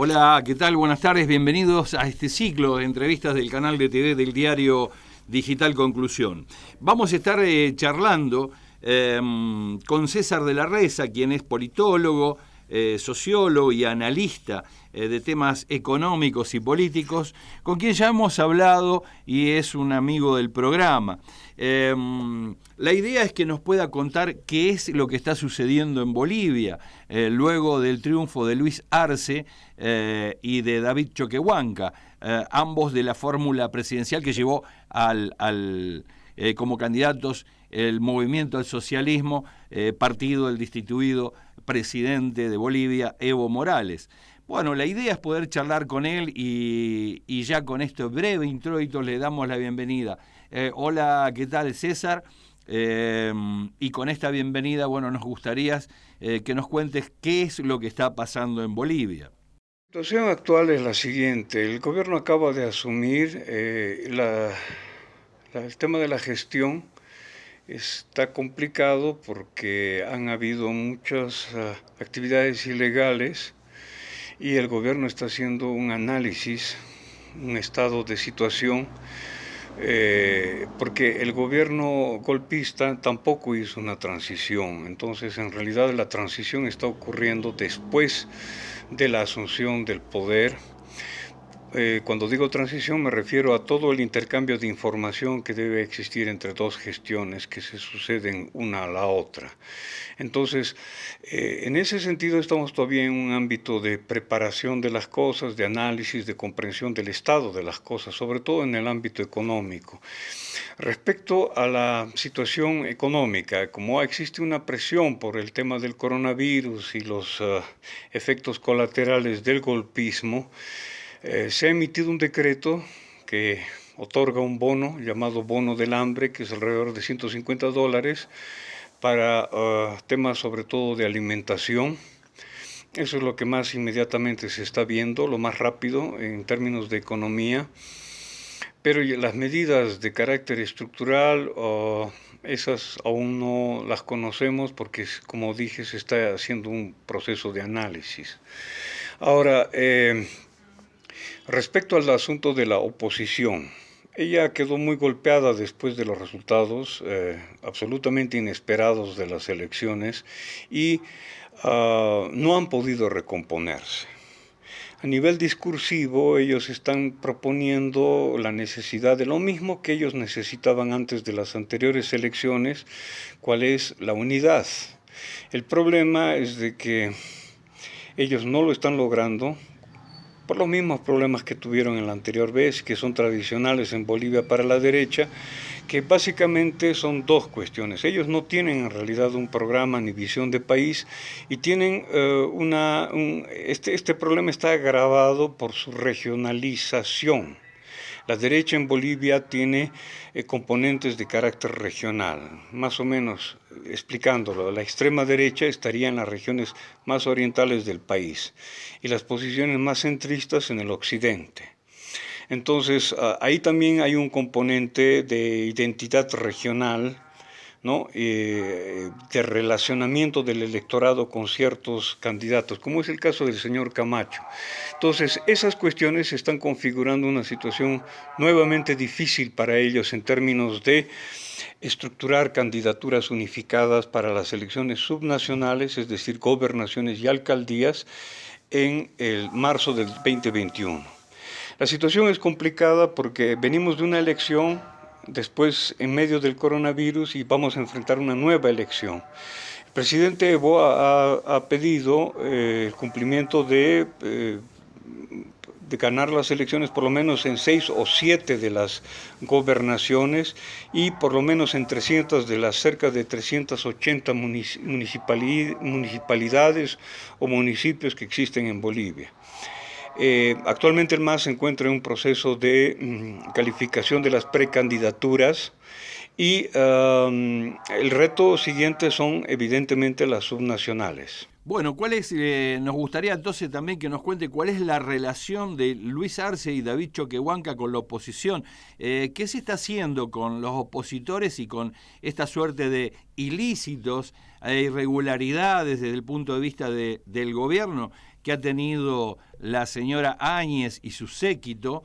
Hola, ¿qué tal? Buenas tardes, bienvenidos a este ciclo de entrevistas del canal de TV del diario Digital Conclusión. Vamos a estar charlando con César de la Reza, quien es politólogo, sociólogo y analista de temas económicos y políticos, con quien ya hemos hablado y es un amigo del programa. La idea es que nos pueda contar qué es lo que está sucediendo en Bolivia luego del triunfo de Luis Arce y de David Choquehuanca, ambos de la fórmula presidencial que llevó como candidatos el Movimiento al Socialismo, partido del destituido presidente de Bolivia, Evo Morales. Bueno, la idea es poder charlar con él y ya con este breve introito le damos la bienvenida. Hola, ¿qué tal, César? Y con esta bienvenida, bueno, nos gustaría que nos cuentes qué es lo que está pasando en Bolivia. La situación actual es la siguiente. El gobierno acaba de asumir el tema de la gestión. Está complicado porque han habido muchas actividades ilegales y el gobierno está haciendo un análisis, un estado de situación, porque el gobierno golpista tampoco hizo una transición. Entonces, en realidad, la transición está ocurriendo después de la asunción del poder. Cuando digo transición me refiero a todo el intercambio de información que debe existir entre dos gestiones que se suceden una a la otra. Entonces, en ese sentido estamos todavía en un ámbito de preparación de las cosas, de análisis, de comprensión del estado de las cosas, sobre todo en el ámbito económico. Respecto a la situación económica, como existe una presión por el tema del coronavirus y los efectos colaterales del golpismo, se ha emitido un decreto que otorga un bono llamado bono del hambre, que es alrededor de $150 para temas sobre todo de alimentación. Eso es lo que más inmediatamente se está viendo, lo más rápido en términos de economía. Pero las medidas de carácter estructural, esas aún no las conocemos porque, como dije, se está haciendo un proceso de análisis. Ahora, respecto al asunto de la oposición, ella quedó muy golpeada después de los resultados absolutamente inesperados de las elecciones y no han podido recomponerse. A nivel discursivo, ellos están proponiendo la necesidad de lo mismo que ellos necesitaban antes de las anteriores elecciones, cuál es la unidad. El problema es de que ellos no lo están logrando por los mismos problemas que tuvieron en la anterior vez, que son tradicionales en Bolivia para la derecha, que básicamente son dos cuestiones. Ellos no tienen en realidad un programa ni visión de país y tienen este problema está agravado por su regionalización. La derecha en Bolivia tiene componentes de carácter regional, más o menos explicándolo. La extrema derecha estaría en las regiones más orientales del país y las posiciones más centristas en el occidente. Entonces, ahí también hay un componente de identidad regional, ¿no? De relacionamiento del electorado con ciertos candidatos, como es el caso del señor Camacho. Entonces, esas cuestiones están configurando una situación nuevamente difícil para ellos en términos de estructurar candidaturas unificadas para las elecciones subnacionales, es decir, gobernaciones y alcaldías, en el marzo del 2021. La situación es complicada porque venimos de una elección, después en medio del coronavirus y vamos a enfrentar una nueva elección. El presidente Evo ha pedido el cumplimiento de ganar las elecciones por lo menos en 6 o 7 de las gobernaciones y por lo menos en 300 de las cerca de 380 municipalidades o municipios que existen en Bolivia. Actualmente el MAS se encuentra en un proceso de calificación de las precandidaturas y el reto siguiente son evidentemente las subnacionales. Bueno, nos gustaría entonces también que nos cuente cuál es la relación de Luis Arce y David Choquehuanca con la oposición. ¿Qué se está haciendo con los opositores y con esta suerte de ilícitos e irregularidades desde el punto de vista del gobierno que ha tenido la señora Áñez y su séquito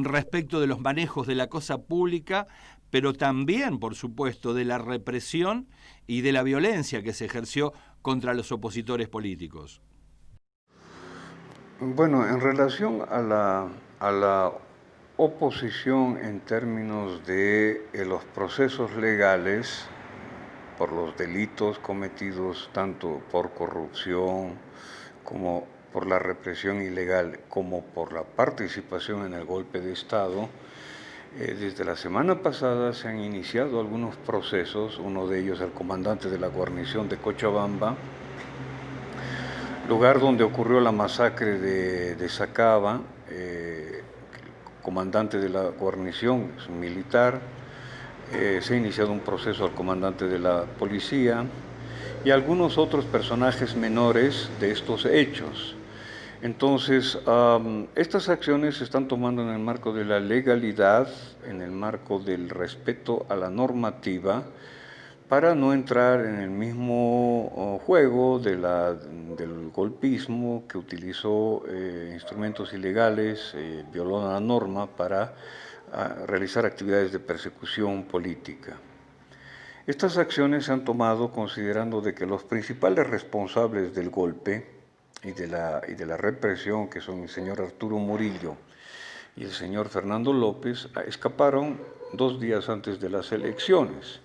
respecto de los manejos de la cosa pública, pero también, por supuesto, de la represión y de la violencia que se ejerció contra los opositores políticos. Bueno, en relación a la oposición en términos de los procesos legales, por los delitos cometidos tanto por corrupción como por la represión ilegal, como por la participación en el golpe de Estado, desde la semana pasada se han iniciado algunos procesos, uno de ellos el comandante de la guarnición de Cochabamba, lugar donde ocurrió la masacre de Sacaba, comandante de la guarnición, es un militar. Se ha iniciado un proceso al comandante de la policía y algunos otros personajes menores de estos hechos. Entonces, estas acciones se están tomando en el marco de la legalidad, en el marco del respeto a la normativa, para no entrar en el mismo juego del golpismo que utilizó instrumentos ilegales, violó la norma para realizar actividades de persecución política. Estas acciones se han tomado considerando de que los principales responsables del golpe y de la represión, que son el señor Arturo Murillo y el señor Fernando López, escaparon 2 días antes de las elecciones.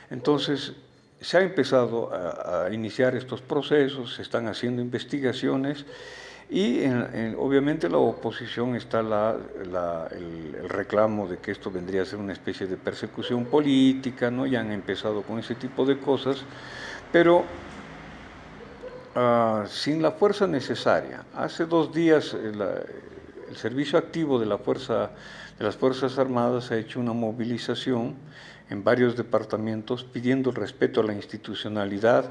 Entonces, se ha empezado a iniciar estos procesos, se están haciendo investigaciones y obviamente la oposición está el reclamo de que esto vendría a ser una especie de persecución política, ¿no? Ya han empezado con ese tipo de cosas, pero sin la fuerza necesaria. Hace 2 días el servicio activo de las Fuerzas Armadas ha hecho una movilización en varios departamentos pidiendo el respeto a la institucionalidad,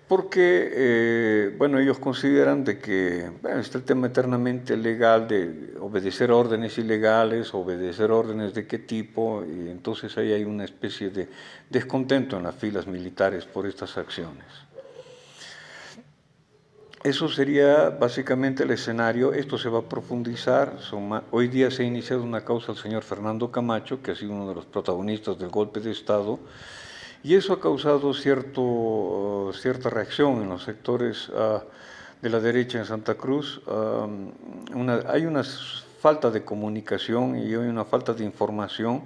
porque ellos consideran de que está el tema eternamente legal de obedecer órdenes ilegales, obedecer órdenes de qué tipo, y entonces ahí hay una especie de descontento en las filas militares por estas acciones. Eso sería básicamente el escenario. Esto se va a profundizar. Hoy día se ha iniciado una causa al señor Fernando Camacho, que ha sido uno de los protagonistas del golpe de Estado, y eso ha causado cierta reacción en los sectores de la derecha en Santa Cruz. Hay una falta de comunicación y hay una falta de información.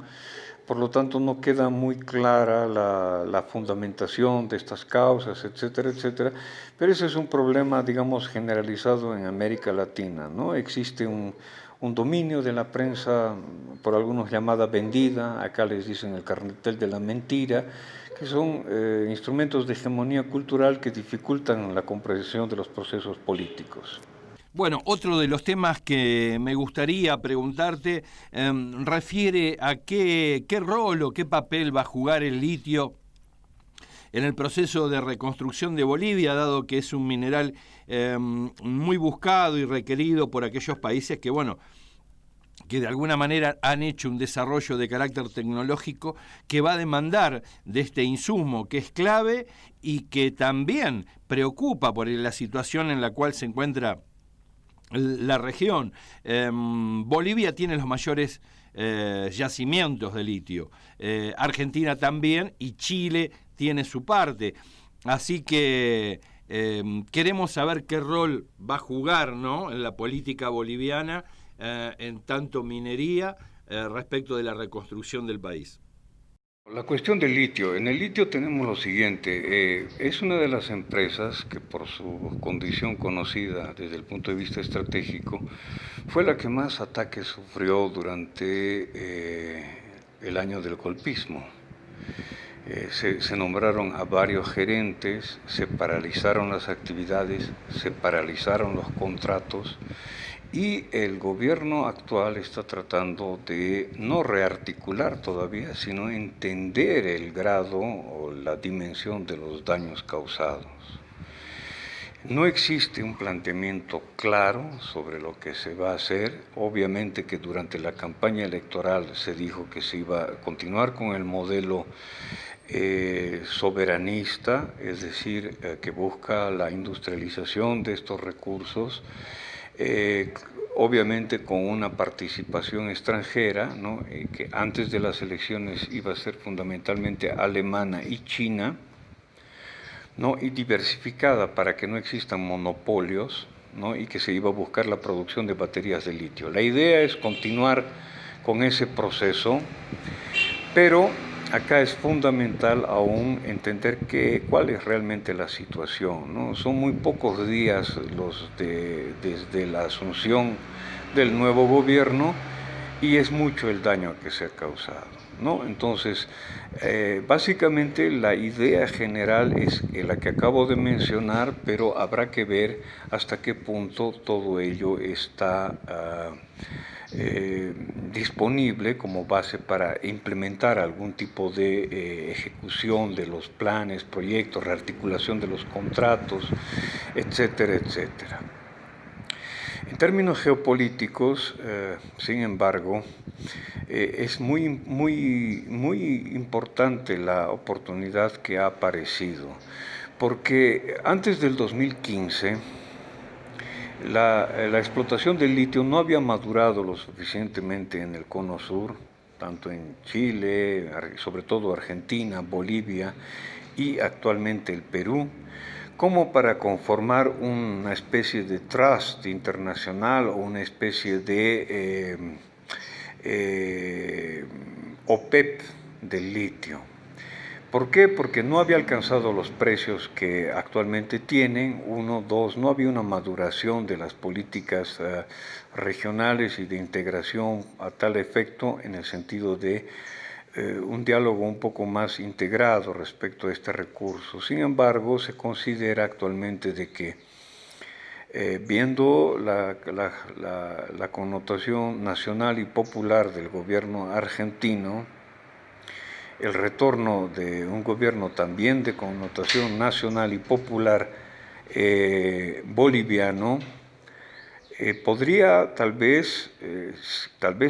Por lo tanto, no queda muy clara la fundamentación de estas causas, etcétera, etcétera. Pero ese es un problema, digamos, generalizado en América Latina, ¿no? Existe un dominio de la prensa, por algunos llamada vendida, acá les dicen el cartel de la mentira, que son instrumentos de hegemonía cultural que dificultan la comprensión de los procesos políticos. Bueno, otro de los temas que me gustaría preguntarte refiere a qué rol o qué papel va a jugar el litio en el proceso de reconstrucción de Bolivia, dado que es un mineral muy buscado y requerido por aquellos países que de alguna manera han hecho un desarrollo de carácter tecnológico que va a demandar de este insumo que es clave y que también preocupa por la situación en la cual se encuentra la región. Bolivia tiene los mayores yacimientos de litio, Argentina también, y Chile tiene su parte. Así que queremos saber qué rol va a jugar, ¿no?, en la política boliviana en tanto minería respecto de la reconstrucción del país. La cuestión del litio. En el litio tenemos lo siguiente, es una de las empresas que por su condición conocida desde el punto de vista estratégico, fue la que más ataques sufrió durante el año del golpismo. Se nombraron a varios gerentes, se paralizaron las actividades, se paralizaron los contratos, y el gobierno actual está tratando de no rearticular todavía, sino entender el grado o la dimensión de los daños causados. No existe un planteamiento claro sobre lo que se va a hacer. Obviamente que durante la campaña electoral se dijo que se iba a continuar con el modelo soberanista, es decir, que busca la industrialización de estos recursos, obviamente con una participación extranjera, ¿no? Que antes de las elecciones iba a ser fundamentalmente alemana y china, ¿no? Y diversificada para que no existan monopolios, ¿no? Y que se iba a buscar la producción de baterías de litio. La idea es continuar con ese proceso, pero acá es fundamental aún entender cuál es realmente la situación, ¿no? Son muy pocos días desde la asunción del nuevo gobierno y es mucho el daño que se ha causado, ¿no? Entonces, básicamente la idea general es la que acabo de mencionar, pero habrá que ver hasta qué punto todo ello está disponible como base para implementar algún tipo de ejecución de los planes, proyectos, rearticulación de los contratos, etcétera, etcétera. En términos geopolíticos, sin embargo, es muy importante la oportunidad que ha aparecido, porque antes del 2015, la explotación del litio no había madurado lo suficientemente en el Cono Sur, tanto en Chile, sobre todo Argentina, Bolivia y actualmente el Perú, como para conformar una especie de trust internacional o una especie de OPEP del litio. ¿Por qué? Porque no había alcanzado los precios que actualmente tienen. Uno, dos, no había una maduración de las políticas regionales y de integración a tal efecto en el sentido de un diálogo un poco más integrado respecto a este recurso. Sin embargo, se considera actualmente de que viendo la connotación nacional y popular del gobierno argentino, el retorno de un gobierno también de connotación nacional y popular boliviano, podría tal vez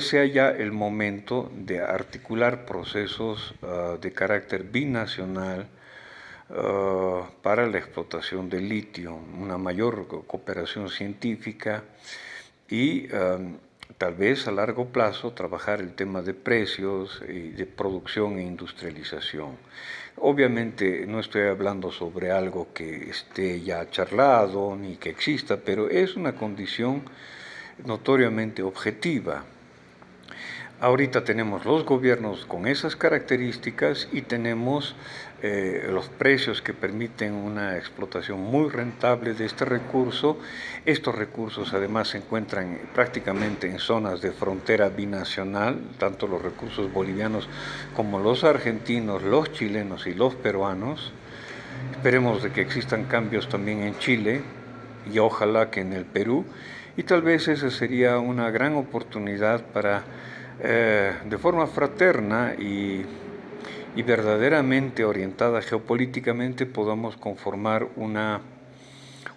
sea ya el momento de articular procesos de carácter binacional para la explotación del litio, una mayor cooperación científica y tal vez a largo plazo trabajar el tema de precios y de producción e industrialización. Obviamente no estoy hablando sobre algo que esté ya charlado ni que exista, pero es una condición notoriamente objetiva. Ahorita tenemos los gobiernos con esas características y tenemos los precios que permiten una explotación muy rentable de este recurso. Estos recursos además se encuentran prácticamente en zonas de frontera binacional, tanto los recursos bolivianos como los argentinos, los chilenos y los peruanos. Esperemos de que existan cambios también en Chile y ojalá que en el Perú, y tal vez esa sería una gran oportunidad para de forma fraterna y verdaderamente orientada geopolíticamente podamos conformar una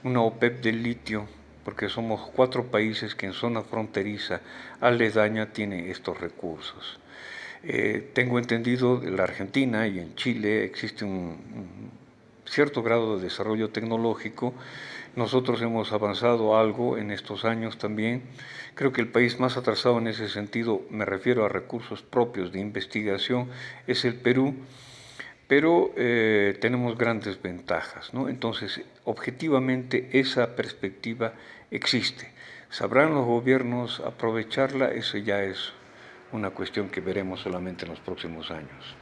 OPEP del litio, porque somos 4 países que en zona fronteriza aledaña tienen estos recursos. Tengo entendido en la Argentina y en Chile existe un cierto grado de desarrollo tecnológico. Nosotros hemos avanzado algo en estos años también. Creo que el país más atrasado en ese sentido, me refiero a recursos propios de investigación, es el Perú, pero tenemos grandes ventajas, ¿no? Entonces, objetivamente esa perspectiva existe. ¿Sabrán los gobiernos aprovecharla? Eso ya es una cuestión que veremos solamente en los próximos años.